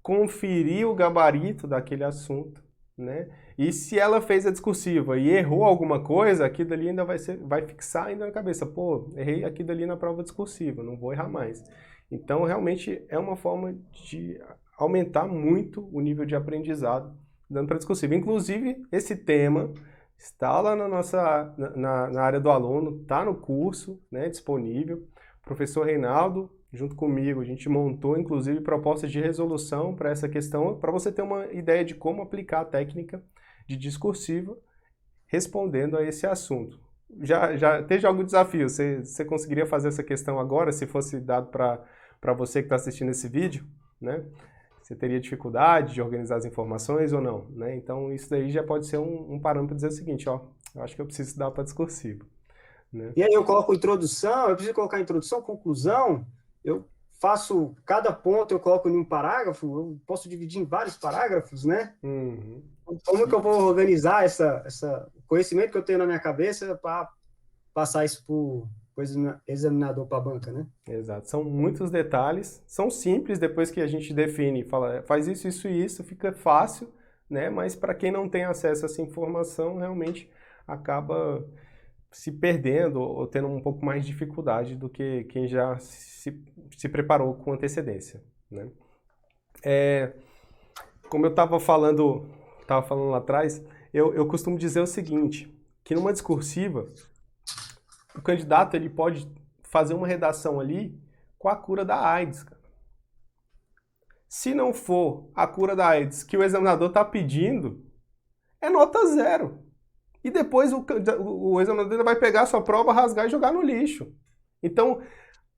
conferir o gabarito daquele assunto, né? E se ela fez a discursiva e errou alguma coisa, aquilo ali ainda vai fixar ainda na cabeça. Pô, errei aquilo ali na prova discursiva, não vou errar mais. Então, realmente, é uma forma de aumentar muito o nível de aprendizado dando para discursiva. Inclusive, esse tema está lá na área do aluno, está no curso, né, disponível. O professor Reinaldo, junto comigo, a gente montou, inclusive, propostas de resolução para essa questão, para você ter uma ideia de como aplicar a técnica de discursiva respondendo a esse assunto. Já teve algum desafio? Você conseguiria fazer essa questão agora, se fosse dado para você que está assistindo esse vídeo, né? Você teria dificuldade de organizar as informações ou não, né? Então, isso daí já pode ser um parâmetro para dizer o seguinte, ó, eu acho que eu preciso dar para discursivo, né? E aí eu coloco introdução, eu preciso colocar introdução, conclusão, eu faço cada ponto, eu coloco em um parágrafo, eu posso dividir em vários parágrafos, né? Uhum. Como que eu vou organizar esse conhecimento que eu tenho na minha cabeça para passar isso examinador para a banca, né? Exato. São muitos detalhes, são simples, depois que a gente define, fala, faz isso, isso e isso, fica fácil, né? Mas para quem não tem acesso a essa informação, realmente acaba se perdendo ou tendo um pouco mais de dificuldade do que quem já se preparou com antecedência, né? Como eu estava falando lá atrás, eu costumo dizer o seguinte, que numa discursiva, o candidato ele pode fazer uma redação ali com a cura da AIDS, cara. Se não for a cura da AIDS que o examinador está pedindo, é nota 0. E depois o examinador vai pegar a sua prova, rasgar e jogar no lixo. Então,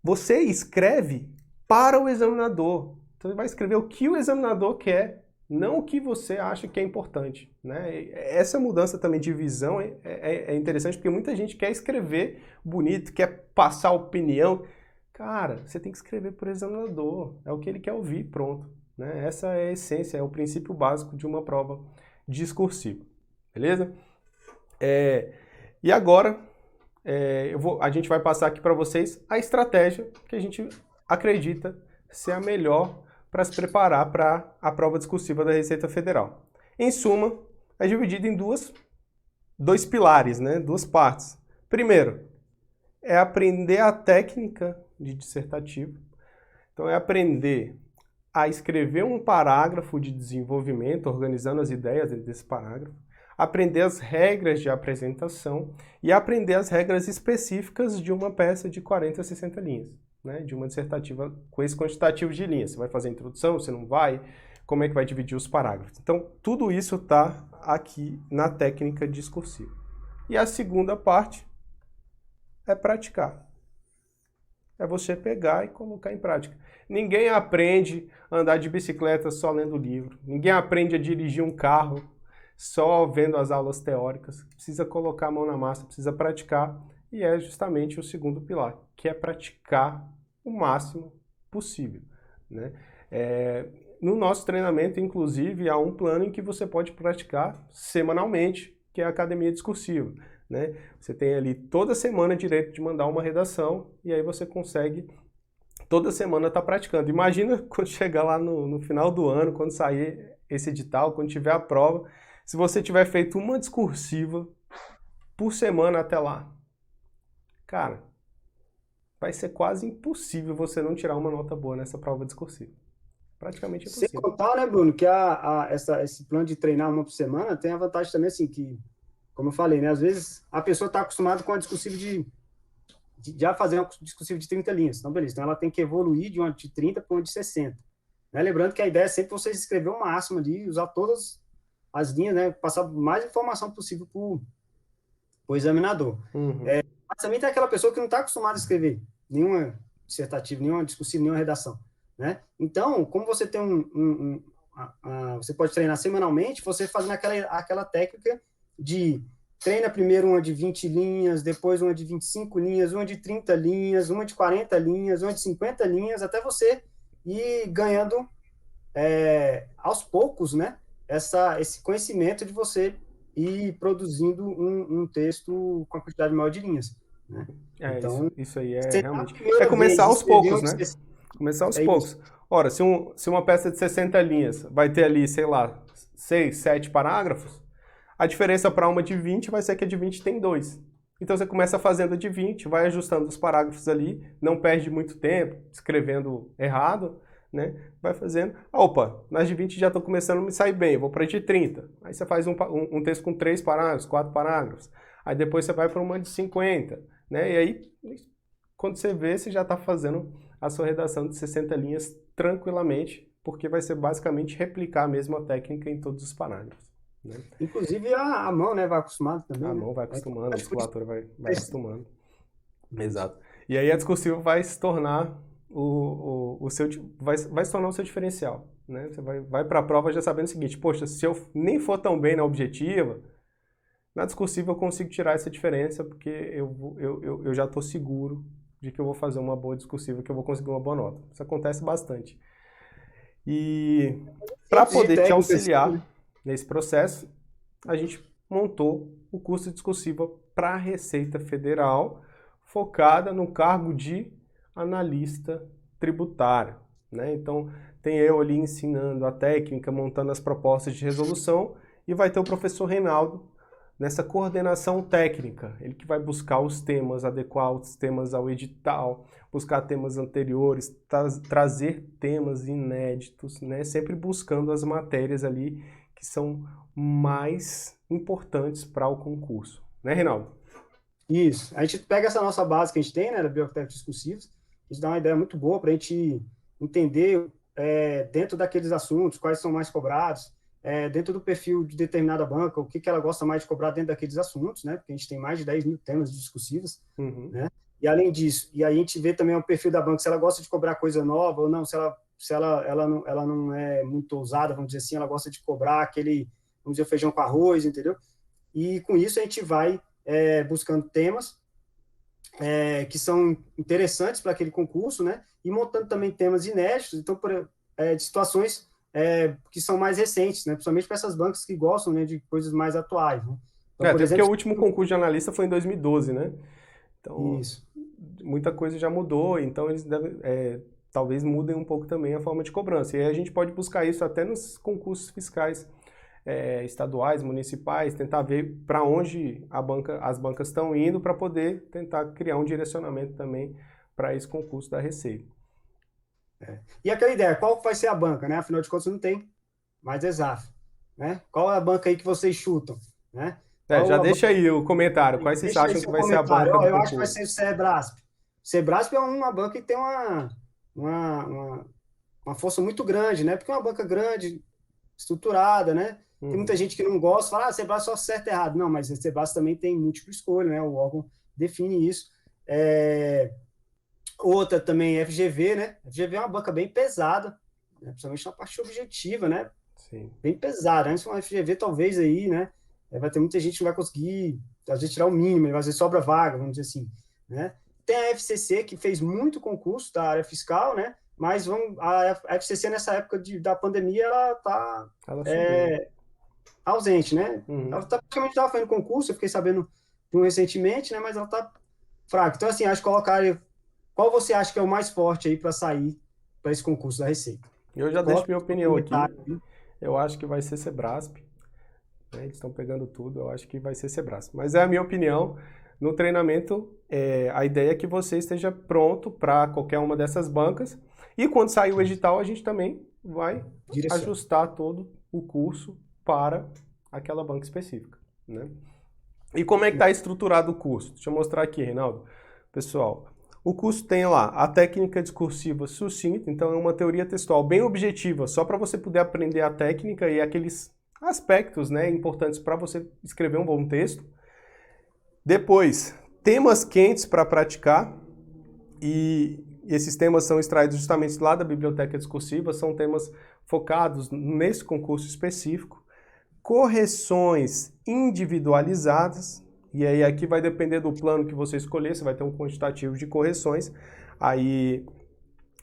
você escreve para o examinador. Então, ele vai escrever o que o examinador quer, não o que você acha que é importante, né? Essa mudança também de visão é interessante, porque muita gente quer escrever bonito, quer passar opinião. Cara, você tem que escrever para o examinador, é o que ele quer ouvir, pronto, né? Essa é a essência, é o princípio básico de uma prova discursiva, beleza? E agora, a gente vai passar aqui para vocês a estratégia que a gente acredita ser a melhor para se preparar para a prova discursiva da Receita Federal. Em suma, é dividido em dois pilares, né? Duas partes. Primeiro, é aprender a técnica de dissertativo. Então, é aprender a escrever um parágrafo de desenvolvimento, organizando as ideias dentro desse parágrafo, aprender as regras de apresentação e aprender as regras específicas de uma peça de 40 a 60 linhas, né? De uma dissertativa com esse quantitativo de linhas. Você vai fazer a introdução, você não vai, como é que vai dividir os parágrafos. Então, tudo isso está aqui na técnica discursiva. E a segunda parte é praticar. É você pegar e colocar em prática. Ninguém aprende a andar de bicicleta só lendo livro. Ninguém aprende a dirigir um carro só vendo as aulas teóricas. Precisa colocar a mão na massa, precisa praticar. E é justamente o segundo pilar, que é praticar o máximo possível, né? No nosso treinamento, inclusive, há um plano em que você pode praticar semanalmente, que é a academia discursiva, né? Você tem ali toda semana direito de mandar uma redação e aí você consegue toda semana estar praticando. Imagina quando chegar lá no final do ano, quando sair esse edital, quando tiver a prova, se você tiver feito uma discursiva por semana até lá. Cara, vai ser quase impossível você não tirar uma nota boa nessa prova discursiva. Praticamente Sem impossível. contar, né, Bruno, que esse plano de treinar uma por semana tem a vantagem também, assim, que, como eu falei, né, às vezes a pessoa está acostumada com a discursiva de já fazer uma discursiva de 30 linhas. Então, beleza, então ela tem que evoluir de uma de 30 para uma de 60. Né? Lembrando que a ideia é sempre você escrever o máximo ali, usar todas as linhas, né, passar mais informação possível para o examinador. Uhum. Mas também tem aquela pessoa que não está acostumada a escrever nenhuma dissertativa, nenhuma discursiva, nenhuma redação. Né? Então, como você tem você pode treinar semanalmente, você fazendo aquela técnica de treina primeiro uma de 20 linhas, depois uma de 25 linhas, uma de 30 linhas, uma de 40 linhas, uma de 50 linhas, até você ir ganhando aos poucos, né, esse conhecimento de você ir produzindo um texto com a quantidade maior de linhas. Né? Então, isso aí é realmente... começar aos poucos, né? Começar aos poucos. Isso. Ora, se uma peça de 60 linhas vai ter ali, sei lá, 6, 7 parágrafos, a diferença para uma de 20 vai ser que a de 20 tem 2. Então você começa fazendo a de 20, vai ajustando os parágrafos ali, não perde muito tempo escrevendo errado, né? Vai fazendo. Opa, nas de 20 já estou começando a me sair bem, vou para a de 30. Aí você faz um texto com 3 parágrafos, 4 parágrafos. Aí depois você vai para uma de 50, né? E aí, quando você vê, você já está fazendo a sua redação de 60 linhas tranquilamente, porque vai ser basicamente replicar a mesma técnica em todos os parágrafos. Né? Inclusive a mão, né, vai acostumando também. A mão vai acostumando, a musculatura vai acostumando. Exato. E aí a discursiva vai se tornar vai se tornar o seu diferencial. Né? Você vai para a prova já sabendo o seguinte, poxa, se eu nem for tão bem na objetiva, na discursiva eu consigo tirar essa diferença, porque eu já estou seguro de que eu vou fazer uma boa discursiva, que eu vou conseguir uma boa nota. Isso acontece bastante. E para poder te auxiliar nesse processo, a gente montou o curso de discursiva para a Receita Federal, focada no cargo de analista tributário, né? Então, tem eu ali ensinando a técnica, montando as propostas de resolução, e vai ter o professor Reinaldo nessa coordenação técnica, ele que vai buscar os temas, adequar os temas ao edital, buscar temas anteriores, trazer temas inéditos, né? Sempre buscando as matérias ali que são mais importantes para o concurso, né, Reinaldo? Isso. A gente pega essa nossa base que a gente tem, né, da biblioteca discursivos, isso dá uma ideia muito boa para a gente entender dentro daqueles assuntos quais são mais cobrados, dentro do perfil de determinada banca, o que, que ela gosta mais de cobrar dentro daqueles assuntos, né, porque a gente tem mais de 10 mil temas discursivos, né, e além disso, e aí a gente vê também o perfil da banca, se ela gosta de cobrar coisa nova ou não, ela não é muito ousada, vamos dizer assim, ela gosta de cobrar aquele, vamos dizer, feijão com arroz, entendeu? E com isso a gente vai buscando temas que são interessantes para aquele concurso, né? E montando também temas inéditos, então, de situações que são mais recentes, né? Principalmente para essas bancas que gostam, né, de coisas mais atuais, né? Então, por Até porque exemplo, o último concurso de analista foi em 2012, né? Então, isso. muita coisa já mudou, então eles devem, talvez mudem um pouco também a forma de cobrança. E aí a gente pode buscar isso até nos concursos fiscais estaduais, municipais, tentar ver para onde as bancas estão indo para poder tentar criar um direcionamento também para esse concurso da Receita. E aquela ideia, qual vai ser a banca, né? Afinal de contas, não tem mais exato, né? Qual é a banca aí que vocês chutam, né? Já Qual a deixa aí o comentário, quais vocês Deixa aí acham que seu vai ser a comentário. banca do Eu acho que vai ser concurso? o Sebrasp. Sebrasp é uma banca que tem uma força muito grande, né? Porque é uma banca grande, estruturada, né? Tem muita gente que não gosta, fala, Sebrasp só certo e errado. Não, mas a Sebrasp também tem múltipla escolha, né? O órgão define isso. Outra também, FGV, né? FGV é uma banca bem pesada, né? Principalmente na parte objetiva, né? Sim. Bem pesada. Antes uma FGV, talvez aí, né? Vai ter muita gente que não vai conseguir, às vezes, tirar o mínimo, às vezes sobra vaga, vamos dizer assim, né? Tem a FCC, que fez muito concurso da área fiscal, né? Mas a FCC, nessa época da pandemia, ela está ausente, né? Ela praticamente estava fazendo concurso, eu fiquei sabendo de um recentemente, né? Mas ela está fraca. Então, assim, acho que colocar. Qual você acha que é o mais forte aí para sair para esse concurso da Receita? Eu já deixo Coloca minha no opinião aqui. comentário. Eu acho que vai ser Sebrasp. Né? Eles estão pegando tudo, eu acho que vai ser Sebrasp. Mas é a minha opinião. No treinamento, a ideia é que você esteja pronto para qualquer uma dessas bancas. E quando sair o edital, a gente também vai ajustar todo o curso para aquela banca específica. Né? E como é que está estruturado o curso? Deixa eu mostrar aqui, Reinaldo. Pessoal, o curso tem lá a técnica discursiva sucinta, então é uma teoria textual bem objetiva, só para você poder aprender a técnica e aqueles aspectos, né, importantes para você escrever um bom texto. Depois, temas quentes para praticar, e esses temas são extraídos justamente lá da biblioteca discursiva, são temas focados nesse concurso específico. Correções individualizadas, e aí aqui vai depender do plano que você escolher, você vai ter um quantitativo de correções, aí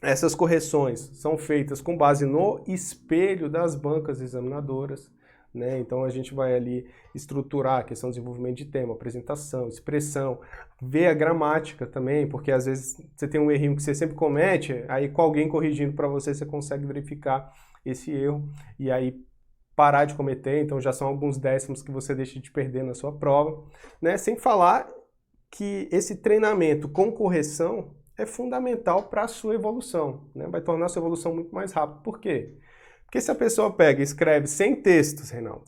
essas correções são feitas com base no espelho das bancas examinadoras, né? Então a gente vai ali estruturar a questão de desenvolvimento de tema, apresentação, expressão, ver a gramática também, porque às vezes você tem um errinho que você sempre comete, aí com alguém corrigindo para você, você consegue verificar esse erro, e aí parar de cometer, então já são alguns décimos que você deixa de perder na sua prova, né? Sem falar que esse treinamento com correção é fundamental para a sua evolução, né? Vai tornar a sua evolução muito mais rápida. Por quê? Porque se a pessoa pega e escreve 100 textos, Reinaldo,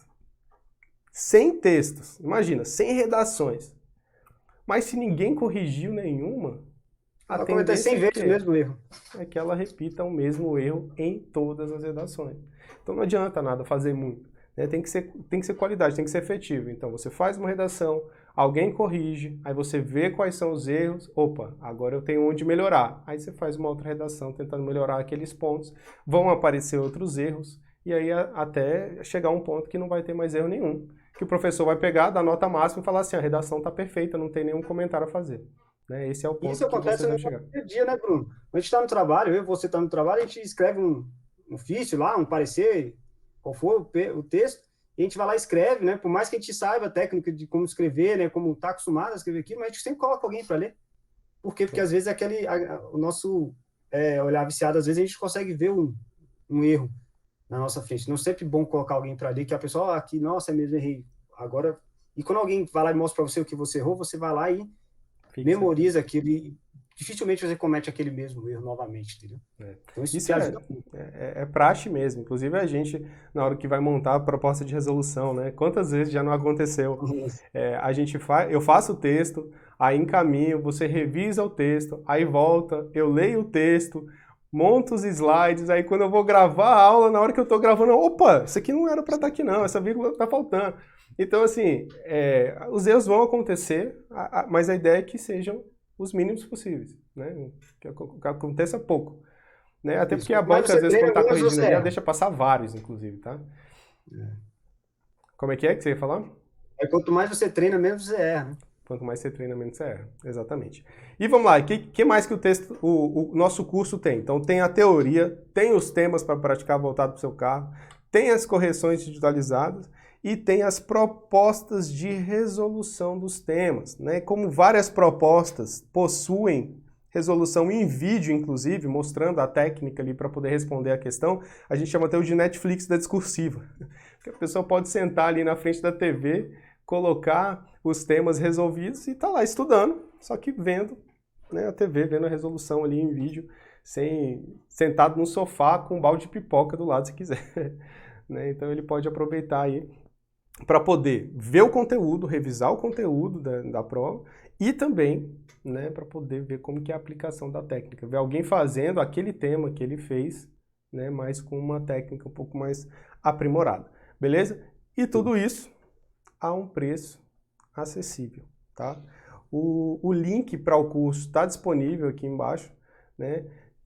100 textos, imagina, 100 redações, mas se ninguém corrigiu nenhuma, a tendência 100 vezes o mesmo erro. É que ela repita o mesmo erro em todas as redações. Então não adianta nada fazer muito, né? Tem que ser qualidade, tem que ser efetivo. Então você faz uma redação, alguém corrige, aí você vê quais são os erros, opa, agora eu tenho onde melhorar. Aí você faz uma outra redação tentando melhorar aqueles pontos, vão aparecer outros erros, e aí até chegar um ponto que não vai ter mais erro nenhum. Que o professor vai pegar, dar nota máxima e falar assim, a redação está perfeita, não tem nenhum comentário a fazer. Né? Esse é o ponto Isso que acontece você no deve chegar. dia a dia, né, Bruno? A gente está no trabalho, você está no trabalho, a gente escreve um ofício lá, um parecer, qual for o texto, e a gente vai lá e escreve, né? Por mais que a gente saiba a técnica de como escrever, né? Como está acostumado a escrever aquilo, mas a gente sempre coloca alguém para ler. Por quê? Porque às vezes o nosso olhar viciado, às vezes a gente consegue ver um erro na nossa frente. Não é sempre bom colocar alguém para ler, que a pessoa, aqui, nossa, é mesmo, errei. Agora, e quando alguém vai lá e mostra para você o que você errou, você vai lá e memoriza aquilo e dificilmente você comete aquele mesmo erro novamente, entendeu? Então isso te ajuda muito. É praxe mesmo. Inclusive a gente, na hora que vai montar a proposta de resolução, né? Quantas vezes já não aconteceu? Eu faço o texto, aí encaminho, você revisa o texto, aí volta, eu leio o texto, monto os slides, aí quando eu vou gravar a aula, na hora que eu tô gravando, opa, isso aqui não era para estar aqui não, essa vírgula tá faltando. Então, assim, os erros vão acontecer, mas a ideia é que sejam os mínimos possíveis, né? Que aconteça pouco. Né? Até porque a banca, às vezes, quando está corrigindo ali, ela deixa passar vários, inclusive, tá? Como é que você ia falar? Quanto mais você treina, menos você erra, né? Quanto mais você treina, menos você erra. Exatamente. E vamos lá, o que mais que o nosso curso tem? Então, tem a teoria, tem os temas para praticar voltado para o seu carro, tem as correções digitalizadas e tem as propostas de resolução dos temas, né? Como várias propostas possuem resolução em vídeo, inclusive, mostrando a técnica ali para poder responder a questão, a gente chama até o de Netflix da discursiva. Porque a pessoa pode sentar ali na frente da TV, colocar os temas resolvidos e tá lá estudando, só que vendo, né, a TV, vendo a resolução ali em vídeo, sentado no sofá com um balde de pipoca do lado, se quiser. Né? Então ele pode aproveitar aí para poder ver o conteúdo, revisar o conteúdo da prova e também, né, para poder ver como que é a aplicação da técnica. Ver alguém fazendo aquele tema que ele fez, né, mas com uma técnica um pouco mais aprimorada. Beleza? E tudo isso a um preço acessível, tá? O link para o curso está disponível aqui embaixo, né?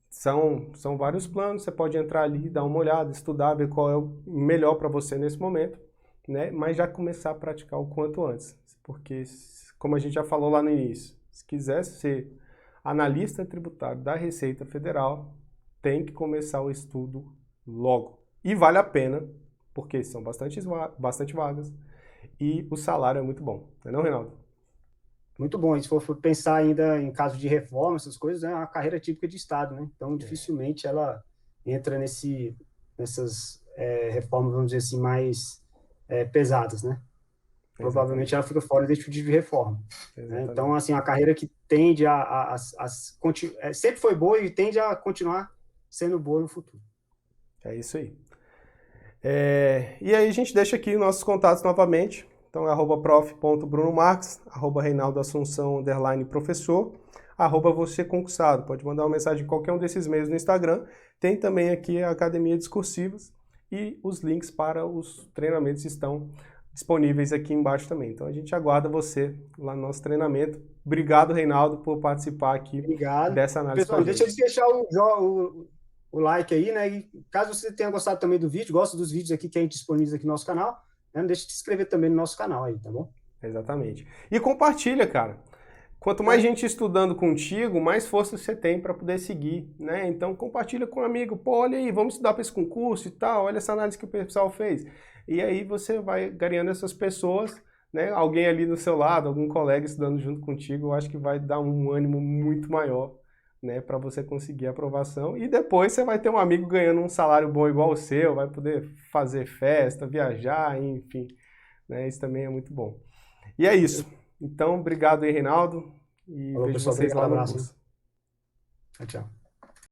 São vários planos, você pode entrar ali, dar uma olhada, estudar, ver qual é o melhor para você nesse momento, né? Mas já começar a praticar o quanto antes, porque, como a gente já falou lá no início, se quiser ser analista tributário da Receita Federal, tem que começar o estudo logo. E vale a pena, porque são bastante vagas e o salário é muito bom. Não é não, Reinaldo? Muito bom. E se for pensar ainda em caso de reforma, essas coisas, é uma carreira típica de Estado, né? Então, dificilmente ela entra nessas reformas, vamos dizer assim, mais pesadas, né? Provavelmente ela fica fora desse tipo de reforma. Né? Então, assim, a carreira que tende sempre foi boa e tende a continuar sendo boa no futuro. É isso aí. E aí a gente deixa aqui nossos contatos novamente. Então é @prof.brunomarques, @reinaldoassunção, _professor, @você concursado. Pode mandar uma mensagem em qualquer um desses meios no Instagram. Tem também aqui a Academia Discursivas e os links para os treinamentos estão disponíveis aqui embaixo também. Então a gente aguarda você lá no nosso treinamento. Obrigado, Reinaldo, por participar aqui dessa análise. Pessoal, deixa eu deixar o like aí, né? E caso você tenha gostado também do vídeo, gosta dos vídeos aqui que a gente disponibiliza aqui no nosso canal, né? Não deixe de se inscrever também no nosso canal aí, tá bom? Exatamente. E compartilha, cara. Quanto mais gente estudando contigo, mais força você tem para poder seguir, né? Então compartilha com um amigo, pô, olha aí, vamos estudar para esse concurso e tal, olha essa análise que o pessoal fez. E aí você vai ganhando essas pessoas, né? Alguém ali do seu lado, algum colega estudando junto contigo, eu acho que vai dar um ânimo muito maior, né, para você conseguir a aprovação. E depois você vai ter um amigo ganhando um salário bom igual o seu, vai poder fazer festa, viajar, enfim, né? Isso também é muito bom. E é isso. Então, obrigado aí, Reinaldo, e vejo vocês lá no curso. Tchau.